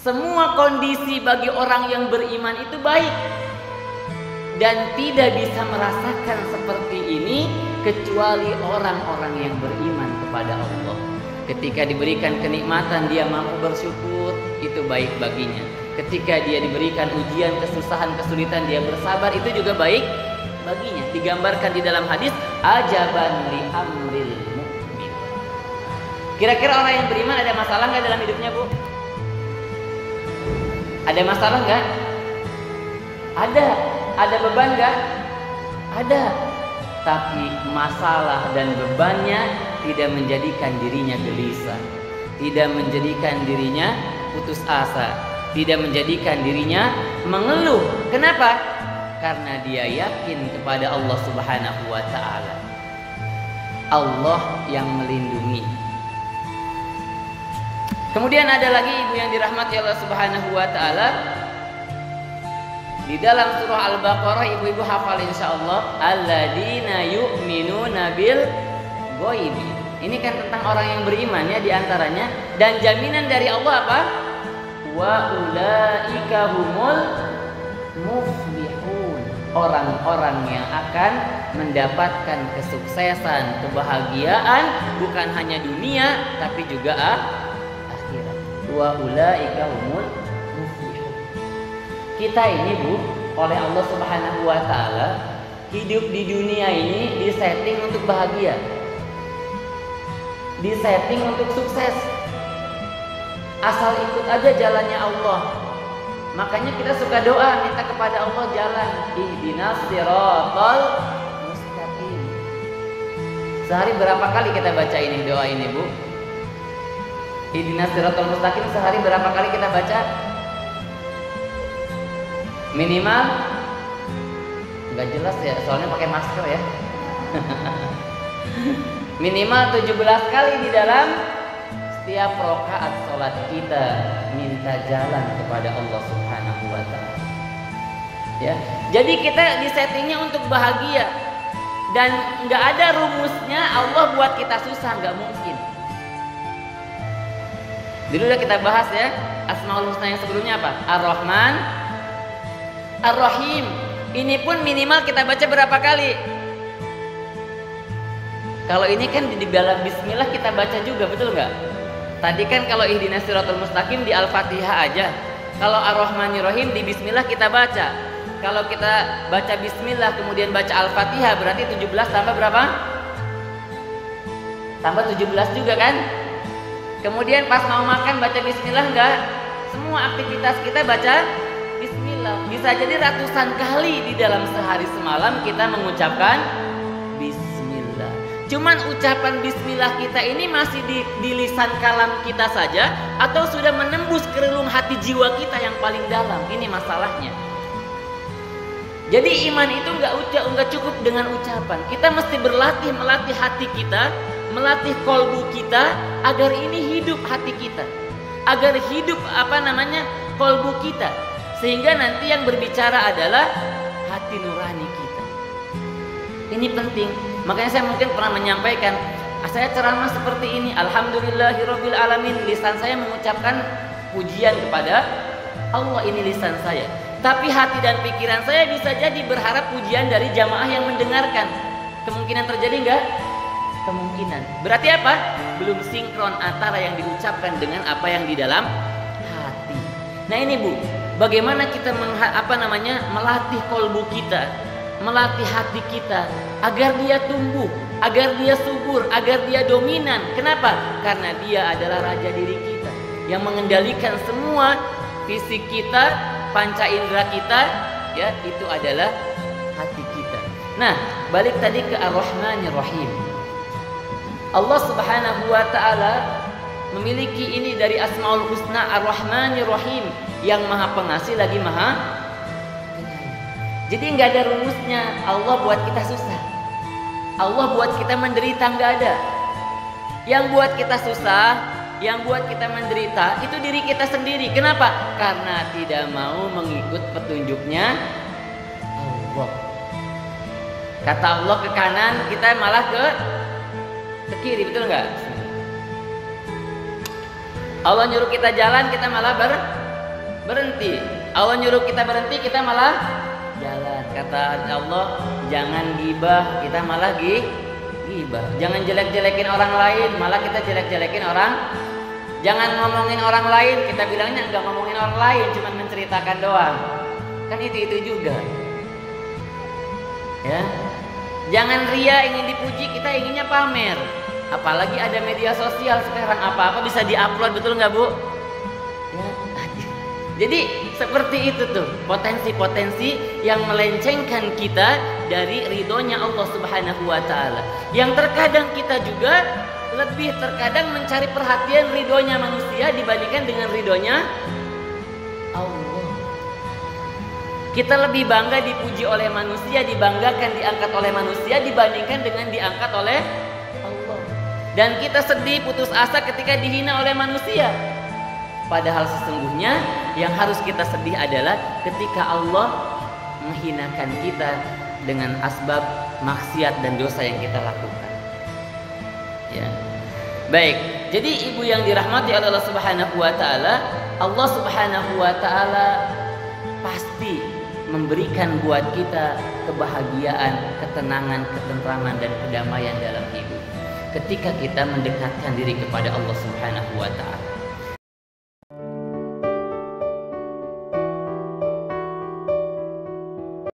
Semua kondisi bagi orang yang beriman itu baik. Dan tidak bisa merasakan seperti ini kecuali orang-orang yang beriman kepada Allah. Ketika diberikan kenikmatan dia mampu bersyukur, itu baik baginya. Ketika dia diberikan ujian, kesusahan, kesulitan, dia bersabar, itu juga baik baginya. Digambarkan di dalam hadis, ajaban li amril mu'min. Kira-kira orang yang beriman ada masalah nggak dalam hidupnya, Bu? Ada masalah nggak? Ada. Ada beban nggak? Ada. Tapi masalah dan bebannya tidak menjadikan dirinya gelisah, tidak menjadikan dirinya putus asa, tidak menjadikan dirinya mengeluh. Kenapa? Karena dia yakin kepada Allah Subhanahu wa ta'ala. Allah yang melindungi. Kemudian ada lagi ibu yang dirahmati Allah Subhanahu wa ta'ala. Di dalam surah Al-Baqarah, ibu-ibu hafal insyaallah, alladzina yu'minuna bil ghaibi. Ini kan tentang orang yang beriman ya, diantaranya. Dan jaminan dari Allah apa? Wa ulaika humul muflihun. Orang-orang yang akan mendapatkan kesuksesan, kebahagiaan, bukan hanya dunia tapi juga akhirat. Wa ulaika humul muflihun. Kita ini, Bu, oleh Allah Subhanahu wa ta'ala hidup di dunia ini disetting untuk bahagia, disetting untuk sukses. Asal ikut aja jalannya Allah. Makanya kita suka doa, minta kepada Allah jalan, ihdinas siratal mustaqim. Sehari berapa kali kita baca ini doa ini, Bu? Ihdinas siratal mustaqim sehari berapa kali kita baca? Minimal nggak jelas ya, soalnya pakai masker ya. Minimal 17 kali di dalam setiap rakaat sholat kita minta jalan kepada Allah Subhanahu wa ta'ala. Ya, jadi kita disettingnya untuk bahagia dan nggak ada rumusnya Allah buat kita susah, nggak mungkin. Dulu udah kita bahas ya, Asmaul Husna yang sebelumnya apa? Ar-Rahman, Ar-Rahim. Ini pun minimal kita baca berapa kali? Kalau ini kan di dalam bismillah kita baca juga, betul nggak? Tadi kan kalau ihdinas siratal mustaqim di Al-Fatihah aja. Kalau Ar-Rahmanir-Rahim di bismillah kita baca. Kalau kita baca bismillah kemudian baca Al-Fatihah berarti 17 tambah berapa? Tambah 17 juga kan? Kemudian pas mau makan baca bismillah enggak? Semua aktivitas kita baca bismillah. Bisa jadi ratusan kali di dalam sehari semalam kita mengucapkan bismillah. Cuman ucapan bismillah kita ini masih di lisan kalam kita saja atau sudah menembus ke relung hati jiwa kita yang paling dalam. Ini masalahnya. Jadi iman itu enggak cukup dengan ucapan. Kita mesti melatih hati kita, melatih kolbu kita agar ini hidup hati kita, agar hidup kolbu kita, sehingga nanti yang berbicara adalah hati nurani kita. Ini penting. Makanya saya mungkin pernah menyampaikan, saya ceramah seperti ini, alhamdulillahirabbil alamin, lisan saya mengucapkan pujian kepada Allah, ini lisan saya. Tapi hati dan pikiran saya bisa jadi berharap pujian dari jamaah yang mendengarkan. Kemungkinan terjadi enggak? Kemungkinan. Berarti apa? Belum sinkron antara yang diucapkan dengan apa yang di dalam hati. Nah ini, Bu, bagaimana kita melatih kolbu kita, melatih hati kita agar dia tumbuh, agar dia subur, agar dia dominan. Kenapa? Karena dia adalah raja diri kita yang mengendalikan semua fisik kita, panca indera kita, ya, itu adalah hati kita. Nah, balik tadi ke Ar-Rahmanir-Rahim. Allah Subhanahu wa ta'ala memiliki ini dari Asmaul Husna, Ar-Rahmanir-Rahim, yang maha pengasih lagi maha penyayang. Jadi nggak ada rumusnya. Allah buat kita susah, Allah buat kita menderita, nggak ada. Yang buat kita susah, yang buat kita menderita itu diri kita sendiri. Kenapa? Karena tidak mau mengikut petunjuknya Allah. Kata Allah ke kanan, kita malah ke kiri, betul nggak? Allah nyuruh kita jalan, kita malah berhenti. Allah nyuruh kita berhenti, kita malah jalan. Kata Allah, jangan gibah, kita malah gibah. Jangan jelek-jelekin orang lain, malah kita jelek-jelekin orang. Jangan ngomongin orang lain, kita bilangnya enggak ngomongin orang lain, cuma menceritakan doang. Kan itu juga. Ya. Jangan ria ingin dipuji, kita inginnya pamer. Apalagi ada media sosial sekarang, apa-apa bisa diupload, betul nggak Bu? Ya. Jadi seperti itu tuh potensi-potensi yang melencengkan kita dari ridhonya Allah Subhanahu wa Ta'ala. Yang terkadang kita juga lebih terkadang mencari perhatian ridhonya manusia dibandingkan dengan ridhonya Allah. Kita lebih bangga dipuji oleh manusia, dibanggakan, diangkat oleh manusia dibandingkan dengan diangkat oleh Allah. Dan kita sedih, putus asa ketika dihina oleh manusia. Padahal sesungguhnya yang harus kita sedih adalah ketika Allah menghinakan kita dengan asbab maksiat dan dosa yang kita lakukan. Ya. Baik, jadi ibu yang dirahmati oleh Allah Subhanahu wa Ta'ala, Allah Subhanahu wa Ta'ala pasti memberikan buat kita kebahagiaan, ketenangan, ketentraman dan kedamaian dalam hidup ketika kita mendekatkan diri kepada Allah Subhanahu wa Ta'ala.